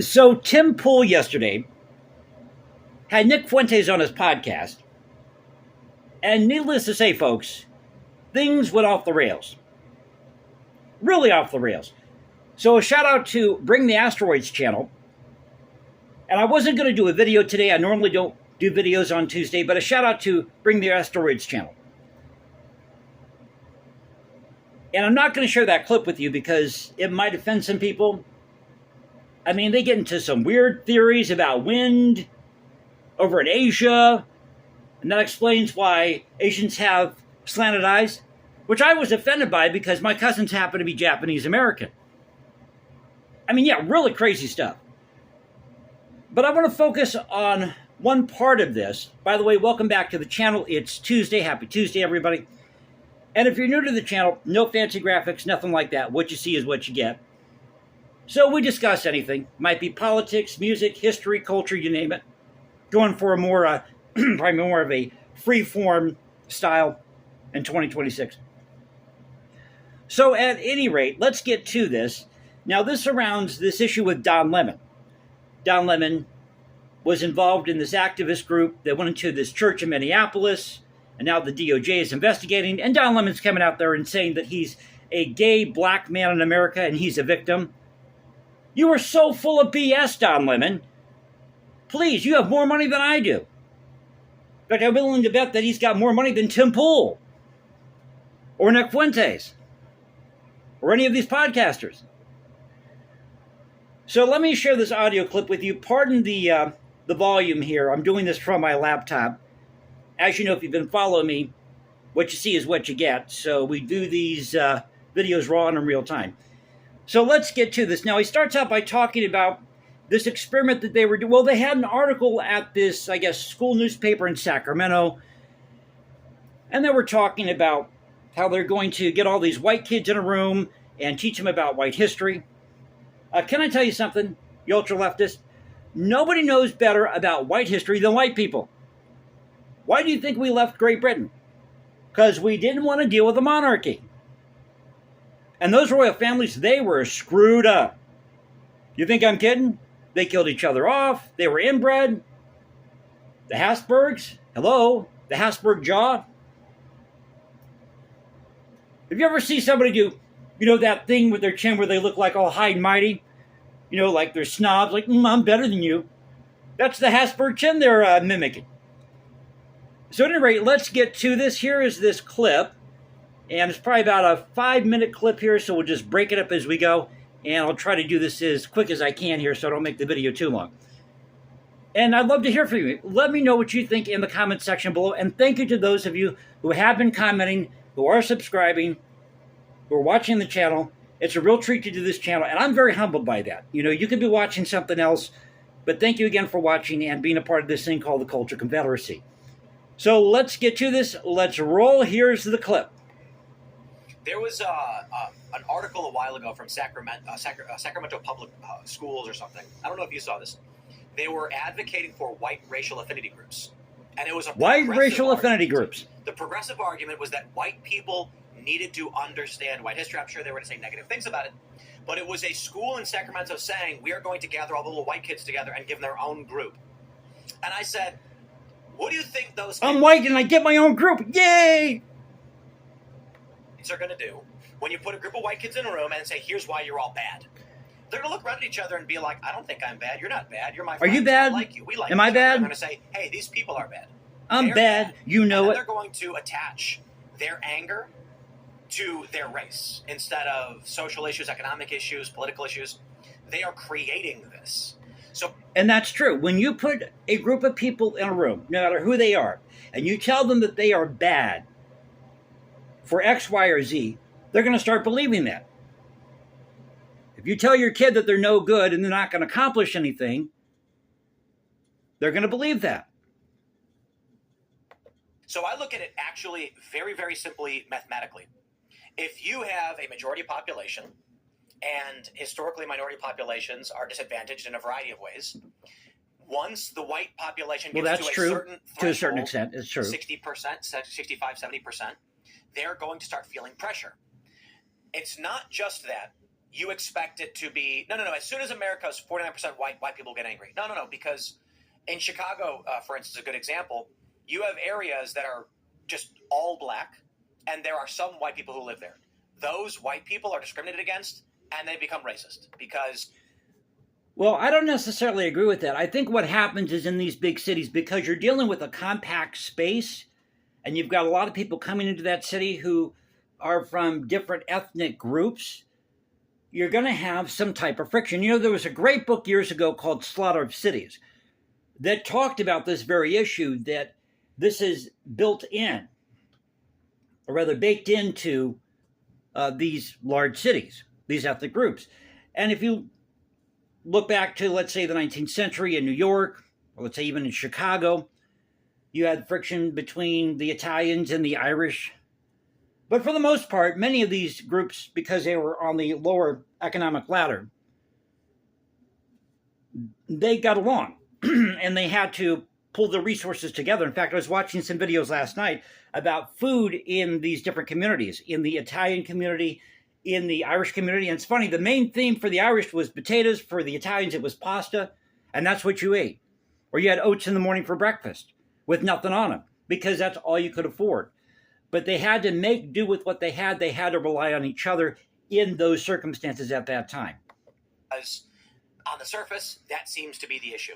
So Tim Pool yesterday had Nick Fuentes on his podcast, and needless to say, folks, things went off the rails. Really off the rails. So a shout out to Bring the Asteroids channel. And I wasn't going to do a video today. I normally don't do videos on Tuesday, but a shout out to Bring the Asteroids channel. And I'm not going to share that clip with you because it might offend some people. I mean, they get into some weird theories about wind over in Asia, and that explains why Asians have slanted eyes, which I was offended by because my cousins happen to be Japanese American. I mean, yeah, really crazy stuff. But I want to focus on one part of this. By the way, welcome back to the channel. It's Tuesday. Happy Tuesday, everybody. And if you're new to the channel, no fancy graphics, nothing like that. What you see is what you get. So we discuss anything. Might be politics, music, history, culture, you name it. Going for a more, probably more of a free-form style in 2026. So at any rate, let's get to this. Now this surrounds this issue with Don Lemon. Don Lemon was involved in this activist group that went into this church in Minneapolis, and now the DOJ is investigating, and Don Lemon's coming out there and saying that he's a gay black man in America and he's a victim. You are so full of BS, Don Lemon. Please, you have more money than I do. In fact, I'm willing to bet that he's got more money than Tim Pool, or Nick Fuentes, or any of these podcasters. So let me share this audio clip with you. Pardon the volume here. I'm doing this from my laptop. As you know, if you've been following me, what you see is what you get. So we do these videos raw and in real time. So let's get to this. Now, he starts out by talking about this experiment that they were doing. Well, they had an article at this, I guess, school newspaper in Sacramento. And they were talking about how they're going to get all these white kids in a room and teach them about white history. Can I tell you something, you ultra-leftist? Nobody knows better about white history than white people. Why do you think we left Great Britain? Because we didn't want to deal with the monarchy. And those royal families, they were screwed up. You think I'm kidding? They killed each other off. They were inbred. The Habsburgs, hello, the Habsburg jaw. Have you ever seen somebody do, that thing with their chin where they look like all high and mighty? Like they're snobs, like, I'm better than you. That's the Habsburg chin they're mimicking. So at any rate, let's get to this. Here is this clip. And it's probably about a 5-minute clip here, so we'll just break it up as we go. And I'll try to do this as quick as I can here so I don't make the video too long. And I'd love to hear from you. Let me know what you think in the comment section below. And thank you to those of you who have been commenting, who are subscribing, who are watching the channel. It's a real treat to do this channel, and I'm very humbled by that. You could be watching something else, but thank you again for watching and being a part of this thing called the Culture Confederacy. So let's get to this. Let's roll. Here's the clip. There was an article a while ago from Sacramento Public Schools or something. I don't know if you saw this. They were advocating for white racial affinity groups. And it was a white racial affinity groups. The progressive argument was that white people needed to understand white history. I'm sure they were going to say negative things about it. But it was a school in Sacramento saying, we are going to gather all the little white kids together and give them their own group. And I said, what do you think those kids... I'm white and I get my own group. Yay! ...are going to do when you put a group of white kids in a room and say, here's why you're all bad? They're going to look around at each other and be like, I don't think I'm bad. You're not bad. You're my friend. Are you bad? I like you. We like Am I bad? They're going to say, hey, these people are bad. I'm bad. You know it. They're going to attach their anger to their race instead of social issues, economic issues, political issues. They are creating this. And that's true. When you put a group of people in a room, no matter who they are, and you tell them that they are bad for X, Y, or Z, they're going to start believing that. If you tell your kid that they're no good and they're not going to accomplish anything, they're going to believe that. So I look at it actually very, very simply mathematically. If you have a majority population, and historically minority populations are disadvantaged in a variety of ways, once the white population gets to a certain threshold, to a certain extent, it's true. 60%, 65, 70%, they're going to start feeling pressure. It's not just that you expect it to be no. As soon as America's 49% white people get angry. No, because in Chicago, for instance, a good example, you have areas that are just all black, and there are some white people who live there. Those white people are discriminated against, and they become racist because. Well, I don't necessarily agree with that. I think what happens is in these big cities, because you're dealing with a compact space, and you've got a lot of people coming into that city who are from different ethnic groups, you're going to have some type of friction. You know, there was a great book years ago called Slaughter of Cities that talked about this very issue, that this is built in, or rather baked into these large cities, these ethnic groups. And if you look back to, let's say, the 19th century in New York, or let's say even in Chicago, you had friction between the Italians and the Irish. But for the most part, many of these groups, because they were on the lower economic ladder, they got along and they had to pull the resources together. In fact, I was watching some videos last night about food in these different communities, in the Italian community, in the Irish community. And it's funny, the main theme for the Irish was potatoes. For the Italians, it was pasta. And that's what you ate. Or you had oats in the morning for breakfast with nothing on them, because that's all you could afford. But they had to make do with what they had. They had to rely on each other in those circumstances at that time. As on the surface, that seems to be the issue.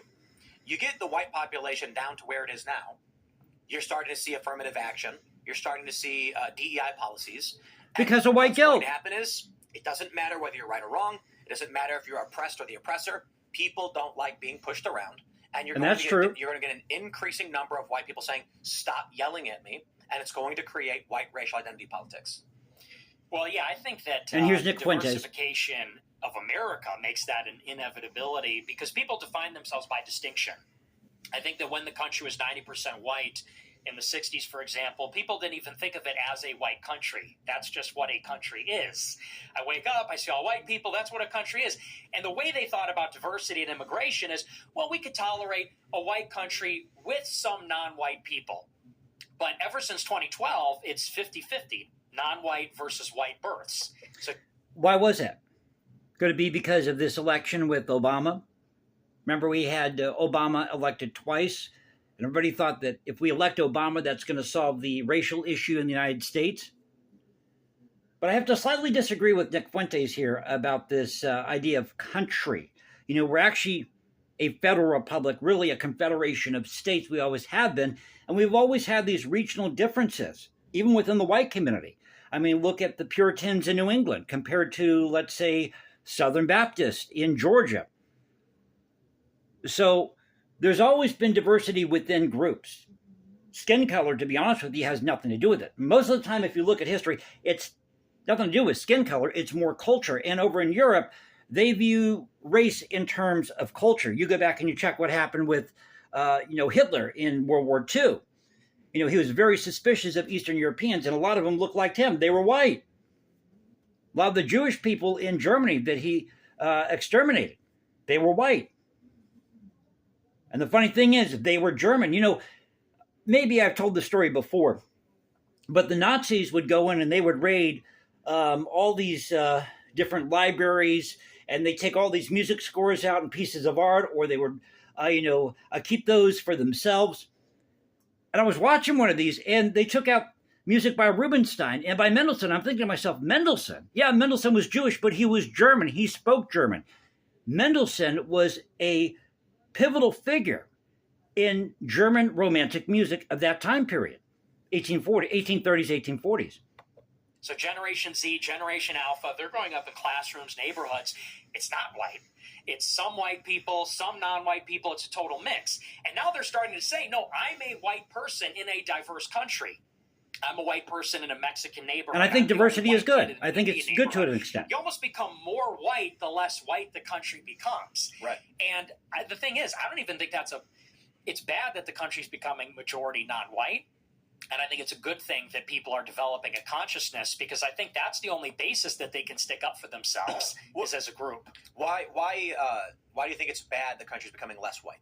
You get the white population down to where it is now, you're starting to see affirmative action. You're starting to see DEI policies. Because of white guilt. What's going to happen is, it doesn't matter whether you're right or wrong. It doesn't matter if you're oppressed or the oppressor. People don't like being pushed around. And you're going to get an increasing number of white people saying, stop yelling at me. And it's going to create white racial identity politics. Well, yeah, I think that and here's Nick Fuentes. Diversification of America makes that an inevitability because people define themselves by distinction. I think that when the country was 90% white in the 60s, for example, people didn't even think of it as a white country. That's just what a country is. I wake up, I see all white people, that's what a country is. And the way they thought about diversity and immigration is, well, we could tolerate a white country with some non-white people. But ever since 2012, it's 50-50, non-white versus white births. So, why was that? Could it be because of this election with Obama? Remember, we had Obama elected twice, and everybody thought that if we elect Obama, that's going to solve the racial issue in the United States. But I have to slightly disagree with Nick Fuentes here about this idea of country. You know, we're actually a federal republic, really a confederation of states. We always have been. And we've always had these regional differences, even within the white community. I mean, look at the Puritans in New England compared to, let's say, Southern Baptists in Georgia. So there's always been diversity within groups. Skin color, to be honest with you, has nothing to do with it. Most of the time, if you look at history, it's nothing to do with skin color. It's more culture. And over in Europe, they view race in terms of culture. You go back and you check what happened with Hitler in World War II. You know, he was very suspicious of Eastern Europeans, and a lot of them looked like him. They were white. A lot of the Jewish people in Germany that he exterminated, they were white. And the funny thing is, they were German. You know, maybe I've told the story before, but the Nazis would go in and they would raid all these different libraries, and they take all these music scores out and pieces of art, or they would keep those for themselves. And I was watching one of these, and they took out music by Rubinstein and by Mendelssohn. I'm thinking to myself, Mendelssohn? Yeah, Mendelssohn was Jewish, but he was German. He spoke German. Mendelssohn was a pivotal figure in German romantic music of that time period, 1830s, 1840s. So Generation Z, Generation Alpha, they're growing up in classrooms, neighborhoods. It's not white. It's some white people, some non-white people. It's a total mix. And now they're starting to say, no, I'm a white person in a diverse country. I'm a white person in a Mexican neighborhood. And I think diversity is good. I think it's good to an extent. You almost become more white the less white the country becomes. Right. And the thing is, I don't even think it's bad that the country's becoming majority non-white. And I think it's a good thing that people are developing a consciousness, because I think that's the only basis that they can stick up for themselves is as a group. Why do you think it's bad the country's becoming less white?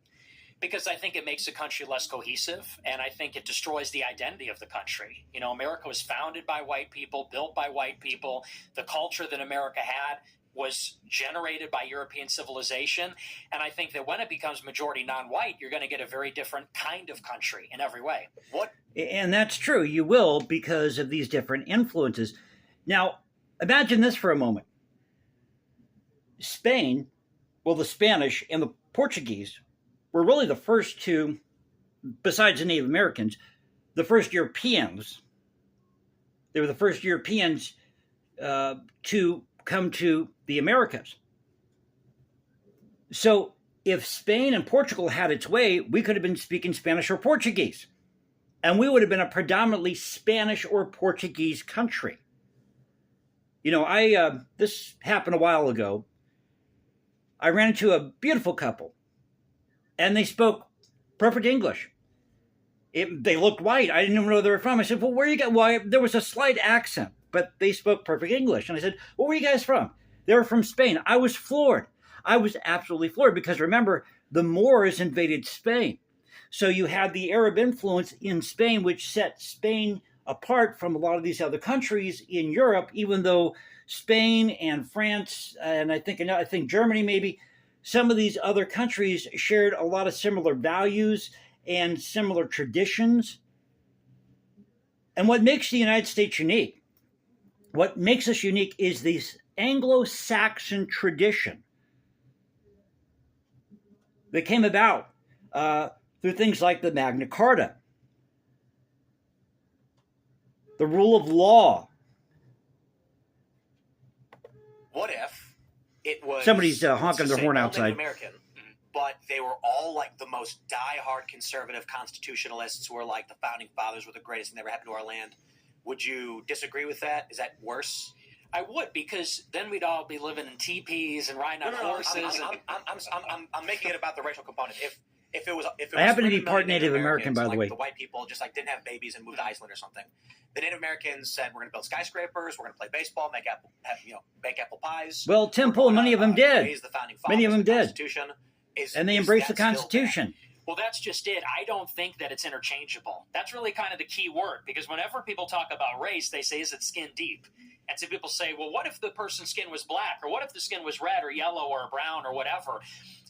Because I think it makes the country less cohesive, and I think it destroys the identity of the country. You know, America was founded by white people, built by white people. The culture that America had was generated by European civilization. And I think that when it becomes majority non-white, you're going to get a very different kind of country in every way. And that's true. You will, because of these different influences. Now, imagine this for a moment. Spain, well, the Spanish and the Portuguese were really the first two, besides the Native Americans, the first Europeans. They were the first Europeans to come to the Americas. So if Spain and Portugal had its way, we could have been speaking Spanish or Portuguese. And we would have been a predominantly Spanish or Portuguese country. You know, this happened a while ago. I ran into a beautiful couple, and they spoke perfect English. They looked white. I didn't even know where they were from. I said, well, where are you guys? Well, there was a slight accent, but they spoke perfect English. And I said, well, where are you guys from? They were from Spain. I was floored. I was absolutely floored because remember, the Moors invaded Spain. So you had the Arab influence in Spain, which set Spain apart from a lot of these other countries in Europe, even though Spain and France, and I think Germany maybe, some of these other countries shared a lot of similar values and similar traditions. And what makes the United States unique, what makes us unique is this Anglo-Saxon tradition that came about through things like the Magna Carta, the rule of law. What if it was somebody's honking their horn outside? American, but they were all like the most diehard conservative constitutionalists who were like the founding fathers were the greatest thing that ever happened to our land. Would you disagree with that? Is that worse? I would, because then we'd all be living in teepees and riding on horses. I'm making it about the racial component. If it was I happen to be part Native American, by the way. The white people just like didn't have babies and moved to Iceland or something. The Native Americans said, "We're going to build skyscrapers. We're going to play baseball, make apple pies." Well, Tim Pool, many of them did. Many of them did, and they embraced the Constitution. Well, that's just it. I don't think that it's interchangeable. That's really kind of the key word, because whenever people talk about race, they say, "Is it skin deep?" And so people say, well, what if the person's skin was black? Or what if the skin was red or yellow or brown or whatever?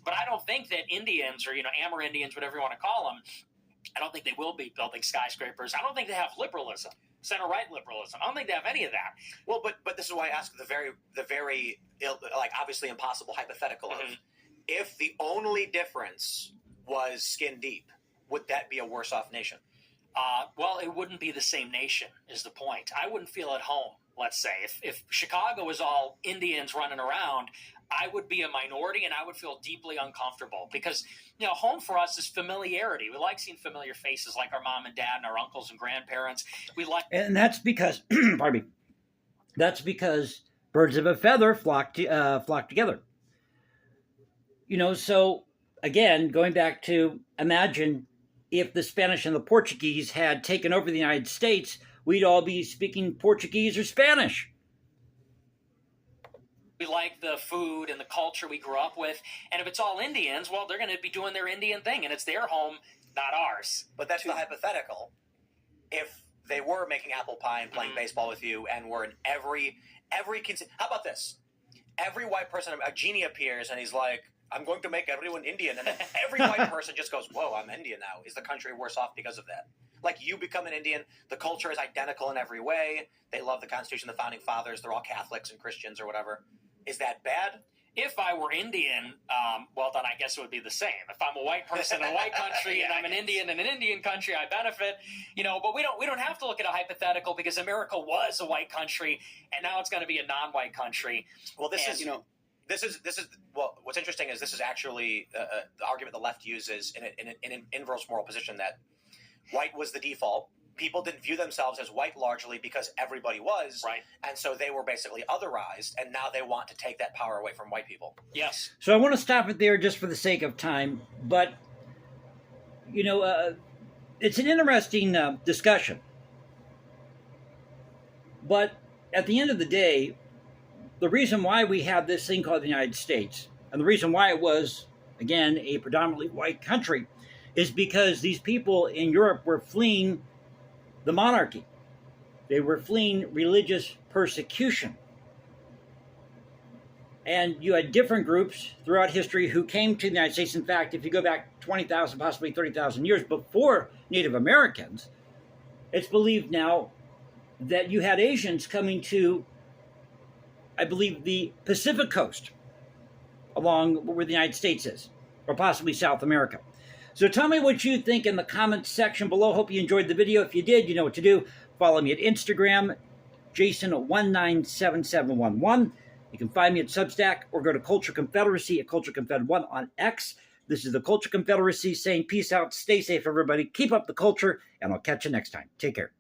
But I don't think that Indians or, Amerindians, whatever you want to call them, I don't think they will be building skyscrapers. I don't think they have liberalism, center-right liberalism. I don't think they have any of that. Well, but this is why I ask the very obviously impossible hypothetical of if the only difference was skin deep, would that be a worse off nation? Well, it wouldn't be the same nation is the point. I wouldn't feel at home. Let's say if Chicago was all Indians running around, I would be a minority and I would feel deeply uncomfortable because, home for us is familiarity. We like seeing familiar faces like our mom and dad and our uncles and grandparents. And that's because, pardon me, that's because birds of a feather flock together. So again, going back to imagine if the Spanish and the Portuguese had taken over the United States, we'd all be speaking Portuguese or Spanish. We like the food and the culture we grew up with. And if it's all Indians, well, they're going to be doing their Indian thing, and it's their home, not ours. But that's the hypothetical. If they were making apple pie and playing baseball with you and were in every how about this? Every white person, a genie appears and he's like, I'm going to make everyone Indian. And then every white person just goes, whoa, I'm Indian now. Is the country worse off because of that? Like, you become an Indian, the culture is identical in every way. They love the Constitution, the Founding Fathers. They're all Catholics and Christians or whatever. Is that bad? If I were Indian, well, then I guess it would be the same. If I'm a white person in a white country and I'm an Indian in an Indian country, I benefit. But we don't have to look at a hypothetical because America was a white country and now it's going to be a non-white country. Well, this is what's interesting is this is actually the argument the left uses in an inverse moral position that white was the default. People didn't view themselves as white largely because everybody was. Right. And so they were basically otherized, and now they want to take that power away from white people. Yes. So I want to stop it there just for the sake of time, but, it's an interesting discussion. But at the end of the day, the reason why we have this thing called the United States, and the reason why it was, again, a predominantly white country, is because these people in Europe were fleeing the monarchy. They were fleeing religious persecution. And you had different groups throughout history who came to the United States. In fact, if you go back 20,000, possibly 30,000 years before Native Americans, it's believed now that you had Asians coming to, I believe, the Pacific coast along where the United States is, or possibly South America. So tell me what you think in the comments section below. Hope you enjoyed the video. If you did, you know what to do. Follow me at Instagram, Jason197711. You can find me at Substack or go to Culture Confederacy at Culture Confed1 on X. This is the Culture Confederacy saying peace out, stay safe, everybody. Keep up the culture, and I'll catch you next time. Take care.